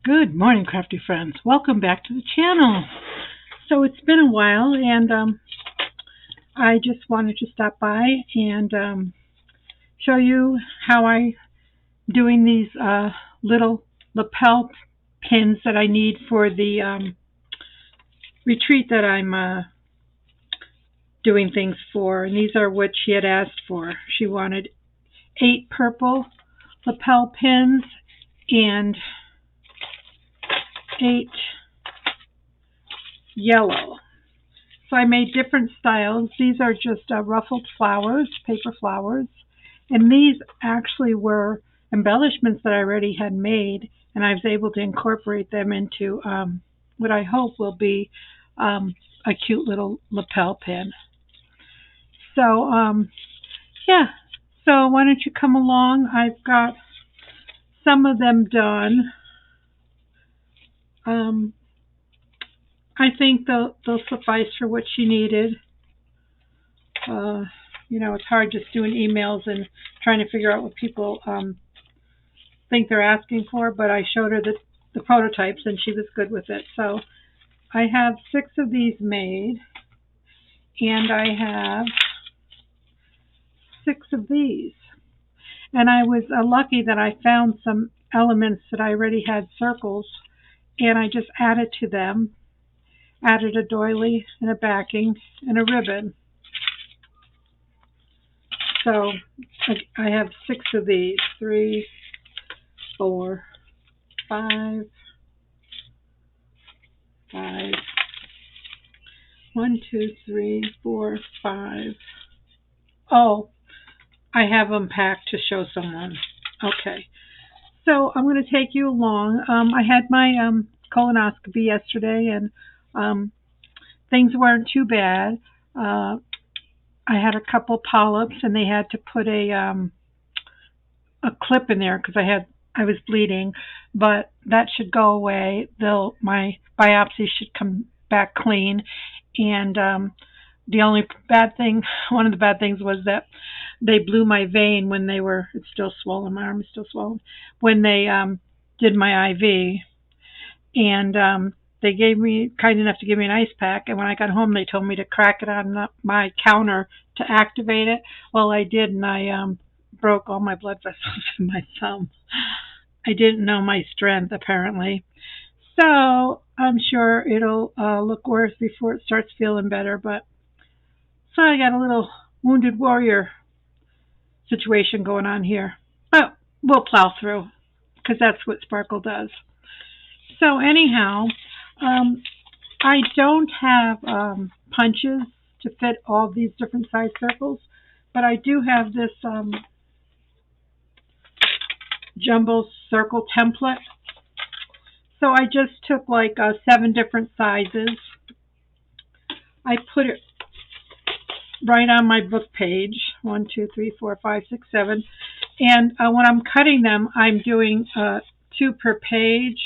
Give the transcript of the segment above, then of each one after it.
Good morning, Crafty Friends. Welcome back to the channel. So it's been a while, and I just wanted to stop by and show you how I'm doing these little lapel pins that I need for the retreat that I'm doing things for. And these are what she had asked for. She wanted 8 purple lapel pins and 8 yellow. So I made different styles. These are just ruffled flowers, paper flowers. And these actually were embellishments that I already had made, and I was able to incorporate them into what I hope will be a cute little lapel pin. So, yeah. So why don't you come along? I've got some of them done. I think they'll suffice for what she needed. It's hard just doing emails and trying to figure out what people think they're asking for, but I showed her the prototypes and she was good with it. So I have 6 of these made, and I have 6 of these. And I was lucky that I found some elements that I already had circles, and I just added to them, added a doily and a backing and a ribbon. So I have 6 of these, 3, 4, 5, 5, 1, 2, 3, 4, 5. Oh, I have them packed to show someone. Okay. So I'm going to take you along. I had my colonoscopy yesterday, and things weren't too bad. I had a couple polyps, and they had to put a clip in there because I was bleeding, but that should go away. My biopsy should come back clean, and the only one of the bad things was that they blew my vein when it's still swollen, my arm is still swollen, when they did my IV, and they gave me, kind enough to give me an ice pack, and when I got home they told me to crack it on my counter to activate it. Well, I did, and I broke all my blood vessels in my thumb. I didn't know my strength, apparently. So I'm sure it'll look worse before it starts feeling better, but so I got a little wounded warrior situation going on here. But we'll plow through, because that's what Sparkle does. So anyhow, I don't have punches to fit all these different size circles, but I do have this jumbo circle template. So I just took like 7 different sizes. I put it right on my book page, 1, 2, 3, 4, 5, 6, 7. And when I'm cutting them, I'm doing 2 per page.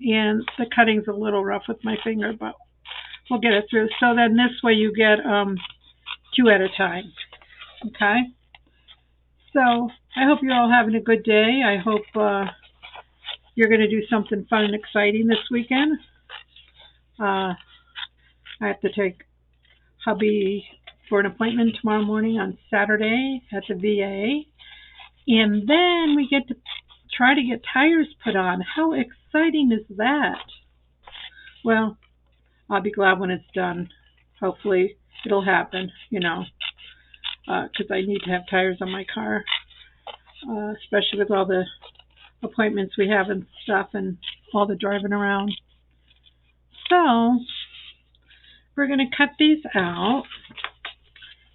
And the cutting's a little rough with my finger, but we'll get it through. So then this way you get 2 at a time. Okay? So I hope you're all having a good day. I hope you're going to do something fun and exciting this weekend. I have to take hubby for an appointment tomorrow morning on Saturday at the VA. And then we get to try to get tires put on. How exciting is that? Well, I'll be glad when it's done. Hopefully it'll happen, because I need to have tires on my car, especially with all the appointments we have and stuff and all the driving around. So we're going to cut these out,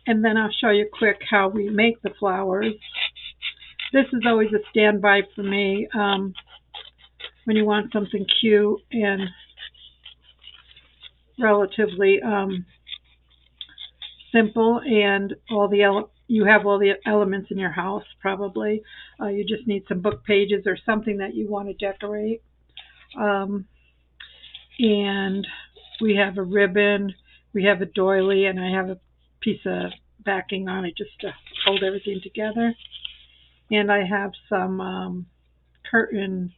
and then I'll show you quick how we make the flowers. This is always a standby for me when you want something cute and relatively simple, and you have all the elements in your house probably. You just need some book pages or something that you want to decorate. And we have a ribbon, we have a doily, and I have a piece of backing on it just to hold everything together. And I have some curtain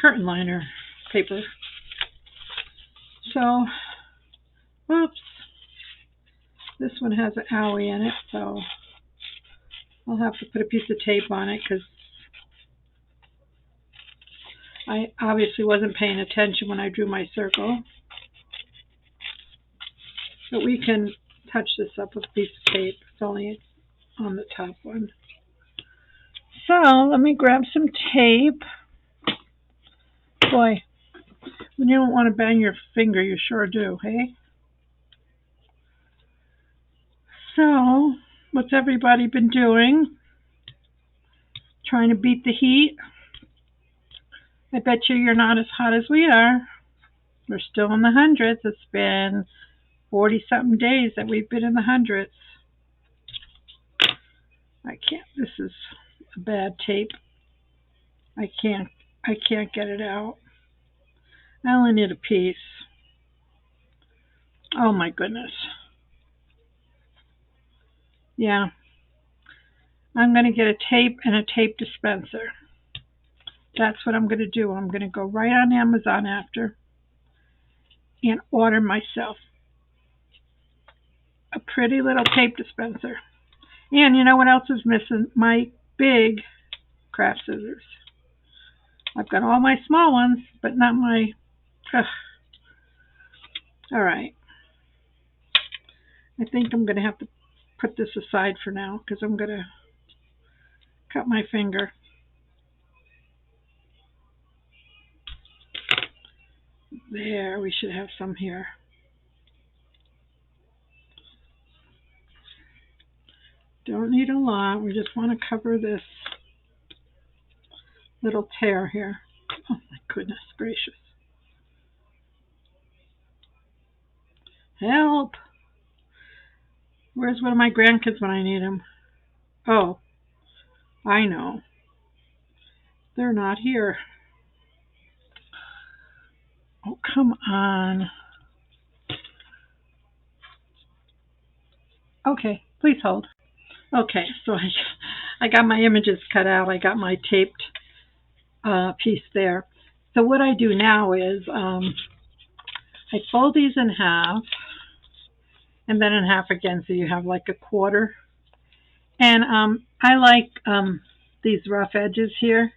curtain liner paper. So, whoops, this one has an owie in it, so I'll have to put a piece of tape on it because I obviously wasn't paying attention when I drew my circle. But we can touch this up with a piece of tape. It's only on the top one. So let me grab some tape. Boy, when you don't want to bang your finger, you sure do, hey? So, what's everybody been doing? Trying to beat the heat? I bet you're not as hot as we are. We're still in the hundreds. It's been 40-something days that we've been in the hundreds. I can't. This is a bad tape. I can't get it out. I only need a piece. Oh my goodness. Yeah. I'm going to get a tape and a tape dispenser. That's what I'm going to do. I'm going to go right on Amazon after and order myself a pretty little tape dispenser. And you know what else is missing? My big craft scissors. I've got all my small ones, but not my... Ugh. All right. I think I'm going to have to put this aside for now because I'm going to cut my finger. There, we should have some here. Don't need a lot. We just want to cover this little tear here. Oh my goodness gracious. Help! Where's one of my grandkids when I need them? Oh, I know. They're not here. Oh, come on. Okay, please hold. Okay, so I got my images cut out. I got my taped piece there. So what I do now is I fold these in half and then in half again, so you have like a quarter. And I like these rough edges here.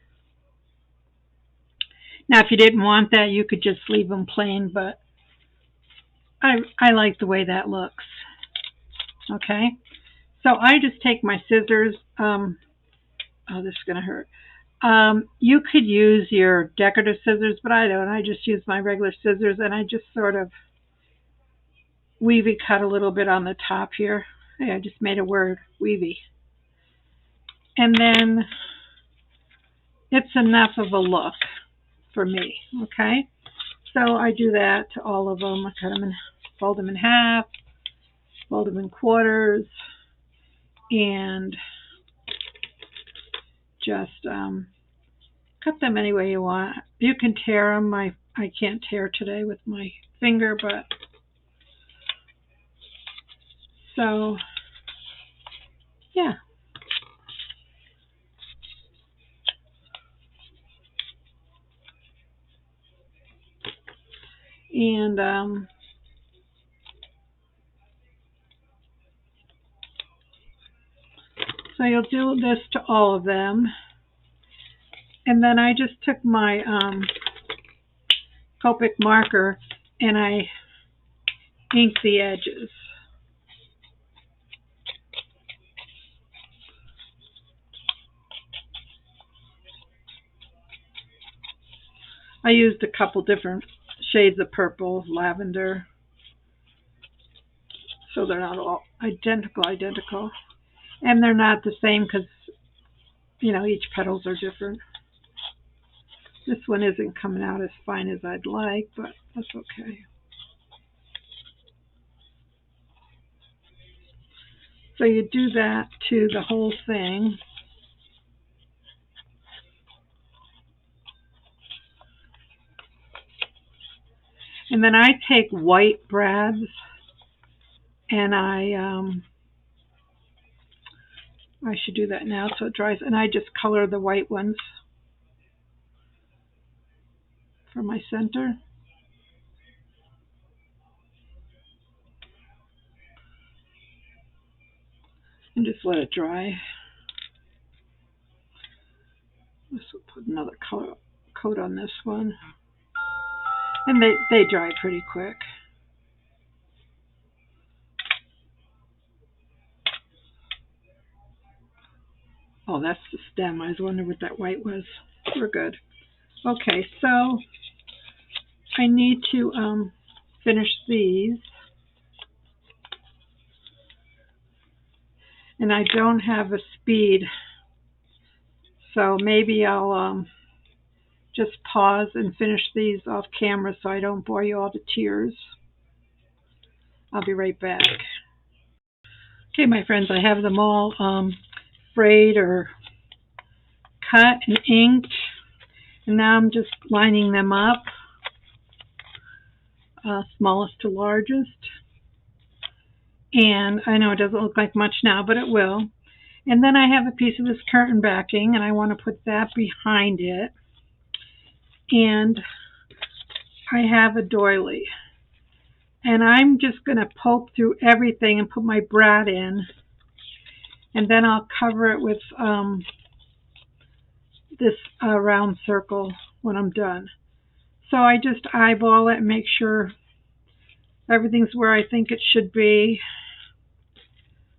Now, if you didn't want that, you could just leave them plain, but I like the way that looks. Okay, so I just take my scissors. Oh, this is going to hurt. You could use your decorative scissors, but I don't. I just use my regular scissors, and I just sort of weavy cut a little bit on the top here. Hey, I just made a word, weavy. And then it's enough of a look for me, okay? So I do that to all of them. I cut them and fold them in half, fold them in quarters, and just cut them any way you want. You can tear them. I can't tear today with my finger, but so yeah. And so you'll do this to all of them. And then I just took my Copic marker and I inked the edges. I used a couple different shades of purple, lavender, so they're not all identical. And they're not the same because, you know, each petals are different. This one isn't coming out as fine as I'd like, but that's okay. So you do that to the whole thing. And then I take white brads and I should do that now so it dries, and I just color the white ones. for my center. And just let it dry. This will put another color coat on this one. And they dry pretty quick. Oh, that's the stem. I was wondering what that white was. We're good. Okay, so I need to finish these. And I don't have a speed, so maybe I'll just pause and finish these off camera so I don't bore you all to tears. I'll be right back. Okay, my friends, I have them all frayed or cut and inked, and now I'm just lining them up, smallest to largest. And I know it doesn't look like much now, but it will. And then I have a piece of this curtain backing, and I want to put that behind it. And I have a doily. And I'm just going to poke through everything and put my brad in. And then I'll cover it with this round circle when I'm done. So I just eyeball it and make sure everything's where I think it should be.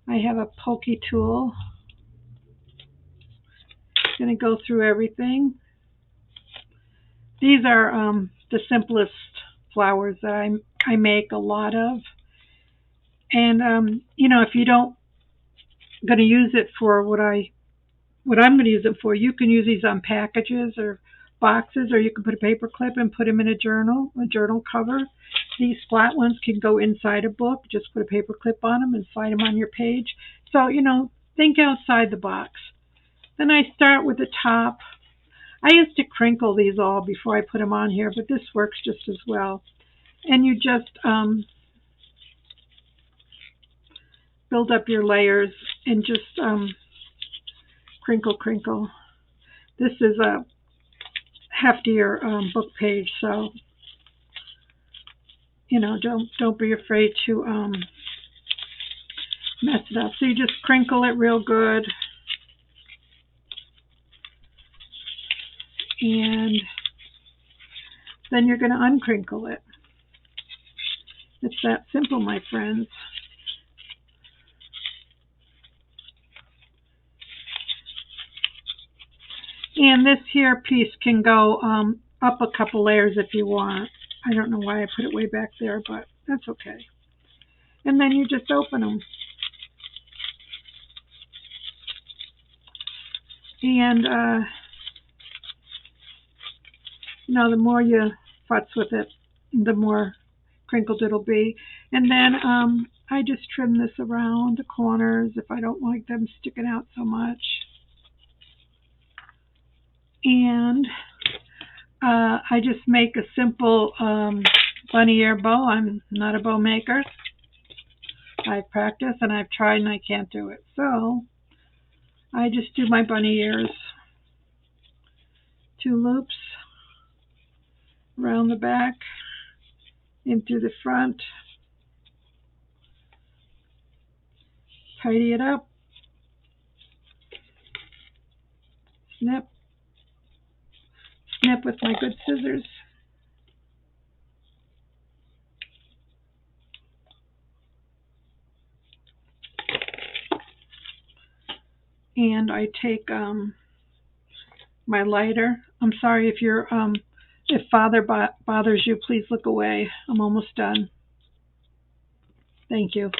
I have a pokey tool. Going to go through everything. These are the simplest flowers that I make a lot of. And you know, if you don't going to use it for what I'm going to use it for, you can use these on packages or boxes, or you can put a paper clip and put them in a journal cover. These flat ones can go inside a book. Just put a paper clip on them and slide them on your page. So, you know, think outside the box. Then I start with the top. I used to crinkle these all before I put them on here, but this works just as well. And you just build up your layers and just crinkle, crinkle. This is a heftier book page, so you know, don't be afraid to mess it up. So you just crinkle it real good, and then you're going to uncrinkle it. It's that simple, my friends. And this here piece can go up a couple layers if you want. I don't know why I put it way back there, but that's okay. And then you just open them. And, you know, the more you futz with it, the more crinkled it'll be. And then I just trim this around the corners if I don't like them sticking out so much. And I just make a simple bunny ear bow. I'm not a bow maker. I've practiced and I've tried and I can't do it. So I just do my bunny ears. 2 loops around the back, in through the front. Tidy it up. Snip. Snip with my good scissors. And I take my lighter. I'm sorry if you're if Father bothers you, please look away. I'm almost done. Thank you.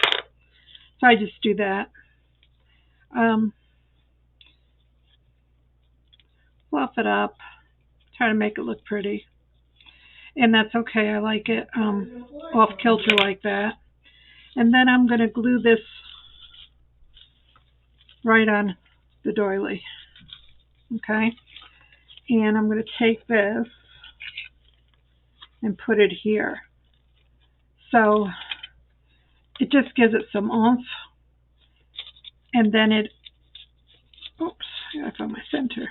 So I just do that. Fluff it up. Try to make it look pretty. And that's okay. I like it off kilter like that. And then I'm going to glue this right on the doily. Okay? And I'm going to take this and put it here. So it just gives it some oomph. And then it, oops, I gotta find my center.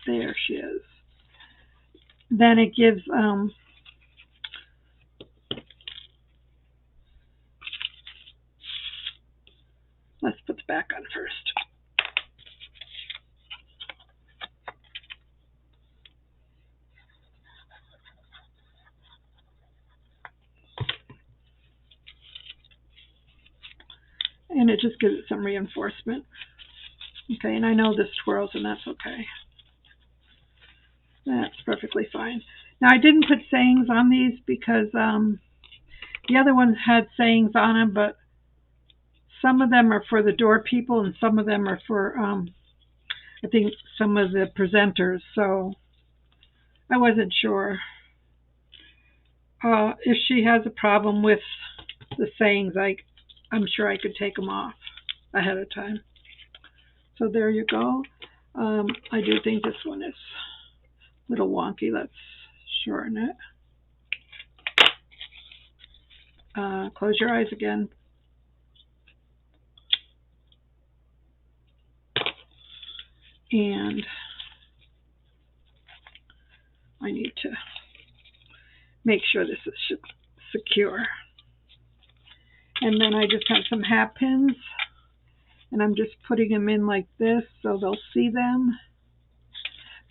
There she is. then it gives let's put the back on first. And it just gives it some reinforcement. Okay, and I know this twirls, and that's okay. That's perfectly fine. Now, I didn't put sayings on these because the other ones had sayings on them, but some of them are for the door people, and some of them are for, I think, some of the presenters. So I wasn't sure. If she has a problem with the sayings, I'm sure I could take them off ahead of time. So there you go. I do think this one is a little wonky. Let's shorten it. Close your eyes again. And I need to make sure this is secure. And then I just have some hat pins, and I'm just putting them in like this so they'll see them.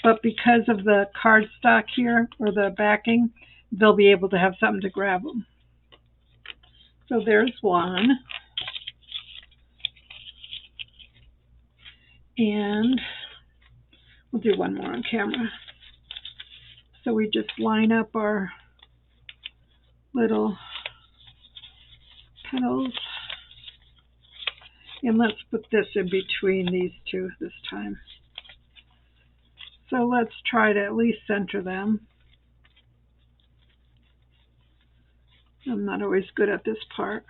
But because of the cardstock here, or the backing, they'll be able to have something to grab them. So there's one. And we'll do one more on camera. So we just line up our little petals. And let's put this in between these two this time. So let's try to at least center them. I'm not always good at this part.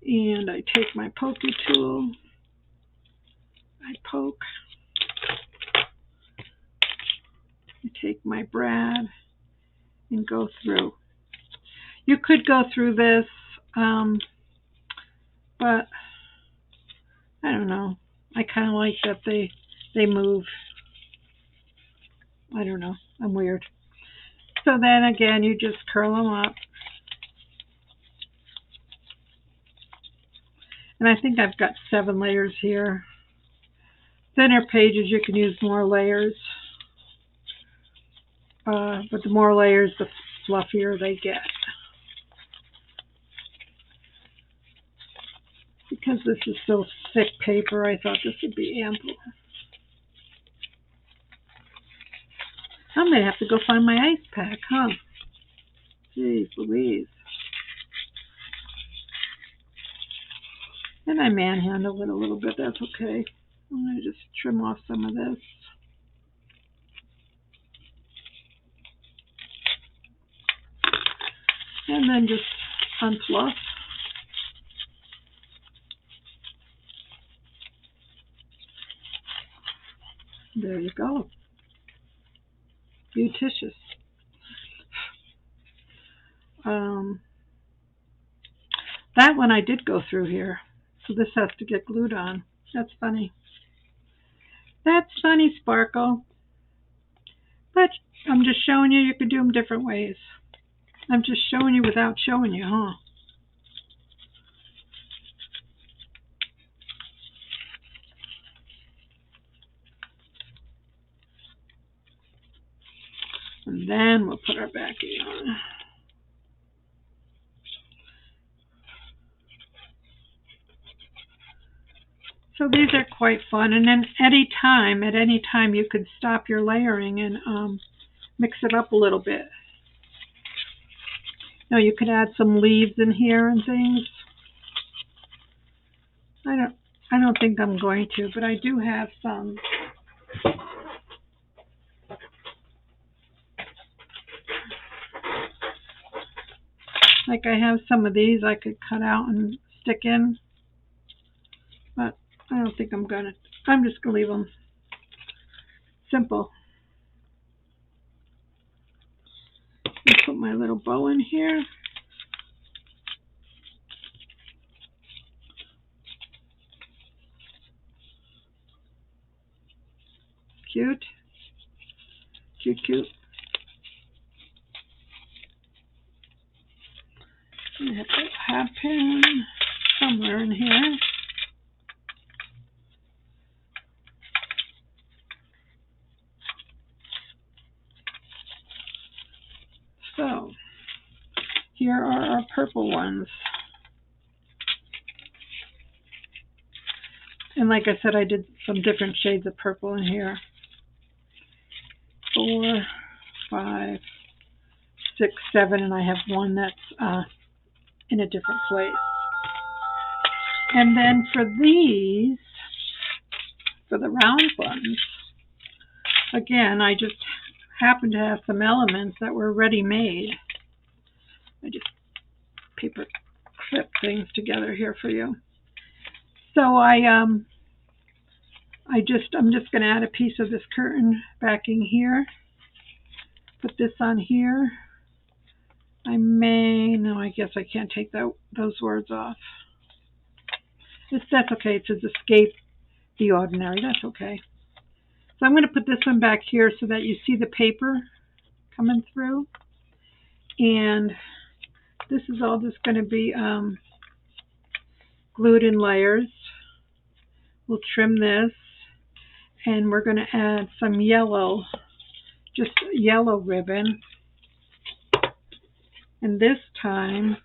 And I take my pokey tool, I poke, I take my brad and go through. You could go through this, but I don't know. I kind of like that they move. I don't know. I'm weird. So then again, you just curl them up. And I think I've got 7 layers here. Thinner pages, you can use more layers. But the more layers, the fluffier they get. Because this is so thick paper, I thought this would be ample. I'm going to have to go find my ice pack, huh? Jeez Louise. And I manhandle it a little bit, that's okay. I'm going to just trim off some of this. And then just unfluff. There you go. Beauticious. That one I did go through here. So this has to get glued on. That's funny. That's funny, Sparkle. But I'm just showing you can do them different ways. I'm just showing you without showing you, huh? And then we'll put our backing on. So these are quite fun. And then at any time, you could stop your layering and mix it up a little bit. Now you could add some leaves in here and things. I don't think I'm going to, but I do have some. Like I have some of these I could cut out and stick in, but I don't think I'm gonna. I'm just gonna leave them simple. And put my little bow in here. Cute. Cute, cute. I have the hat pin somewhere in here. So, here are our purple ones. And like I said, I did some different shades of purple in here. 4, 5, 6, 7, and I have one that's in a different place. And then for these, for the round ones, again, I just happened to have some elements that were ready made. I just paper clip things together here for you. So I'm just going to add a piece of this curtain backing here. Put this on here. No, I guess I can't take those words off. That's okay. It says escape the ordinary. That's okay. So I'm going to put this one back here so that you see the paper coming through. And this is all just going to be glued in layers. We'll trim this, and we're going to add some yellow, just yellow ribbon. And this time,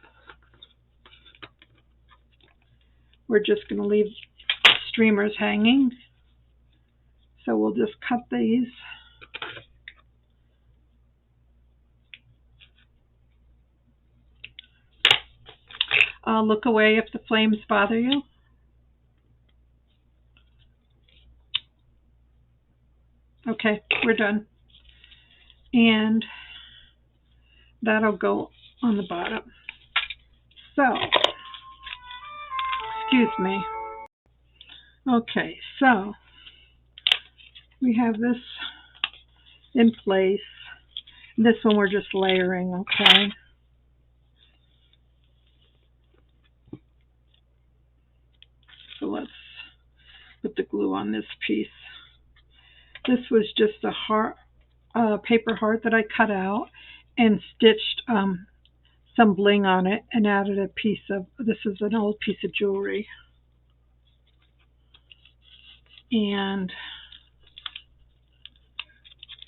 we're just going to leave streamers hanging. So we'll just cut these. Look away if the flames bother you. Okay, we're done. And that'll go on the bottom. So, excuse me. Okay, so we have this in place. This one we're just layering, okay? So let's put the glue on this piece. This was just a heart, paper heart that I cut out and stitched some bling on it and added a piece of, this is an old piece of jewelry. And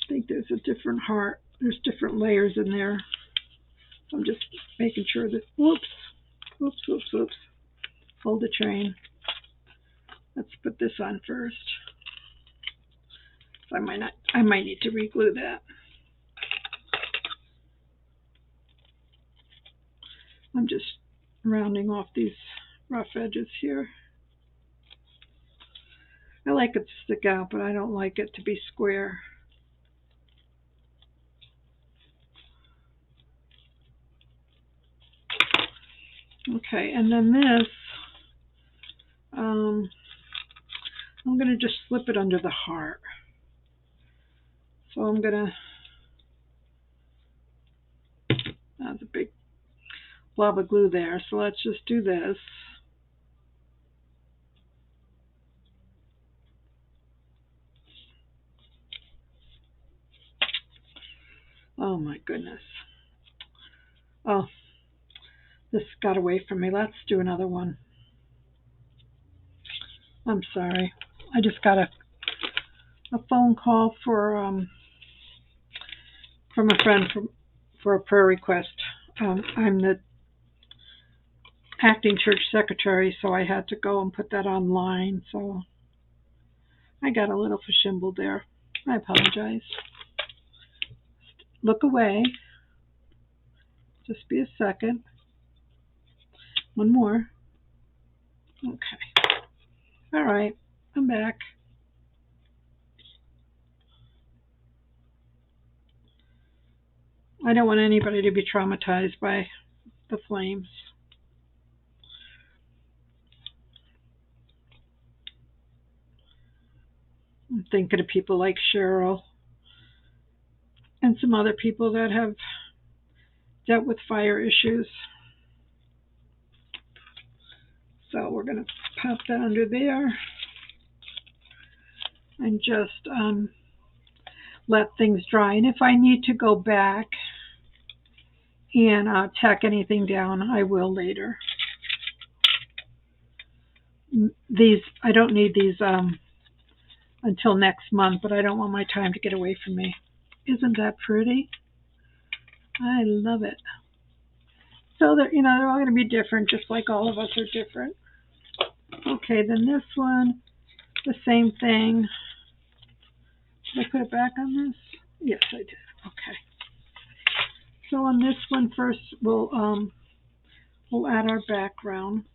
I think there's a different heart. There's different layers in there. So I'm just making sure that, whoops. Hold the train. Let's put this on first. So I might need to re-glue that. I'm just rounding off these rough edges here. I like it to stick out, but I don't like it to be square. Okay, and then this, I'm going to just slip it under the heart. So I'm going to, that's a big blob of glue there. So let's just do this. Oh my goodness. Oh, this got away from me. Let's do another one. I'm sorry. I just got a phone call from a friend for a prayer request. I'm the acting church secretary, so I had to go and put that online. So I got a little fashimbled there. I apologize. Look away. Just be a second. One more. Okay. All right. I'm back. I don't want anybody to be traumatized by the flames. I'm thinking of people like Cheryl and some other people that have dealt with fire issues. So we're going to pop that under there and just let things dry. And if I need to go back and tack anything down, I will later. These, I don't need these until next month, but I don't want my time to get away from me. Isn't that pretty? I love it. So they're, they're all going to be different, just like all of us are different. Okay, then this one, the same thing. Did I put it back on this? Yes, I did. Okay. So on this one first, we'll add our background.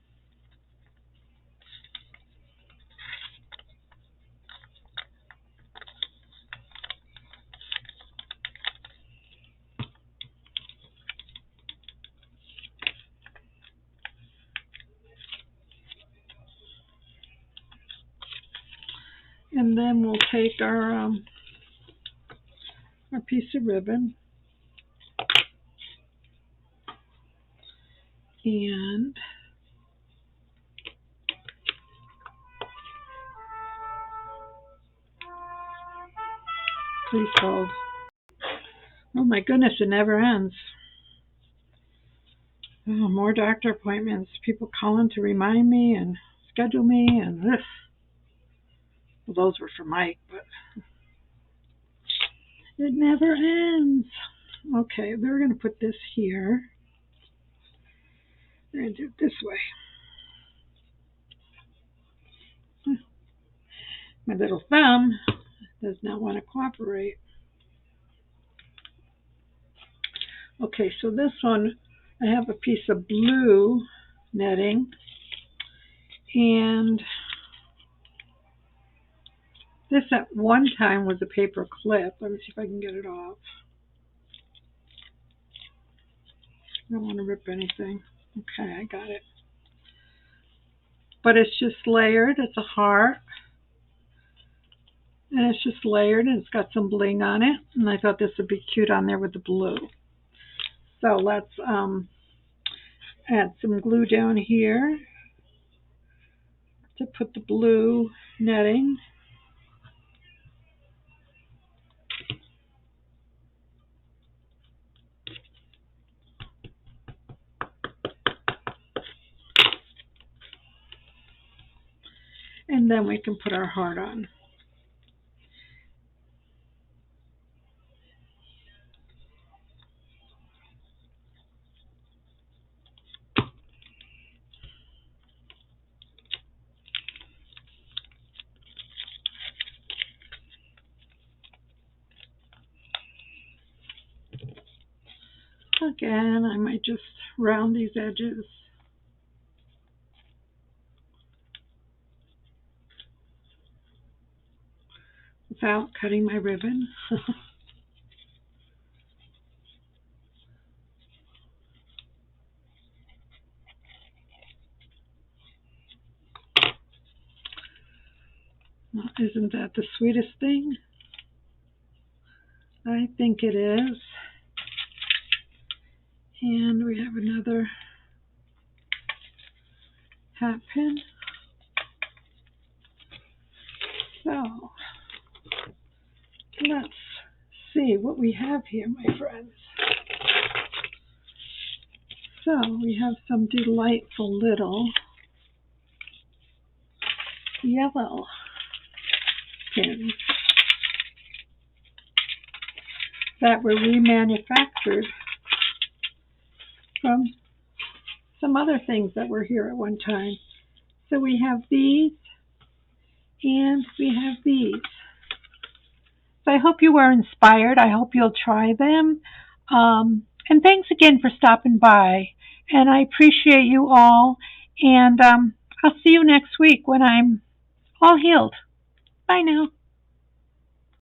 And then we'll take our piece of ribbon and please hold. Oh my goodness, it never ends. Oh, more doctor appointments. People calling to remind me and schedule me and this. Well, those were for Mike, but it never ends. Okay, we're going to put this here. We're going to do it this way. My little thumb does not want to cooperate. Okay, so this one, I have a piece of blue netting, and this at one time was a paper clip. Let me see if I can get it off. I don't want to rip anything. Okay, I got it. But it's just layered. It's a heart. And it's just layered, and it's got some bling on it. And I thought this would be cute on there with the blue. So let's add some glue down here to put the blue netting. And then we can put our heart on. Again, I might just round these edges. Without cutting my ribbon. Well, isn't that the sweetest thing? I think it is. And we have another hat pin. So let's see what we have here, my friends. So we have some delightful little yellow pins that were remanufactured from some other things that were here at one time. So we have these and we have these. So I hope you were inspired. I hope you'll try them. And thanks again for stopping by. And I appreciate you all. And I'll see you next week when I'm all healed. Bye now.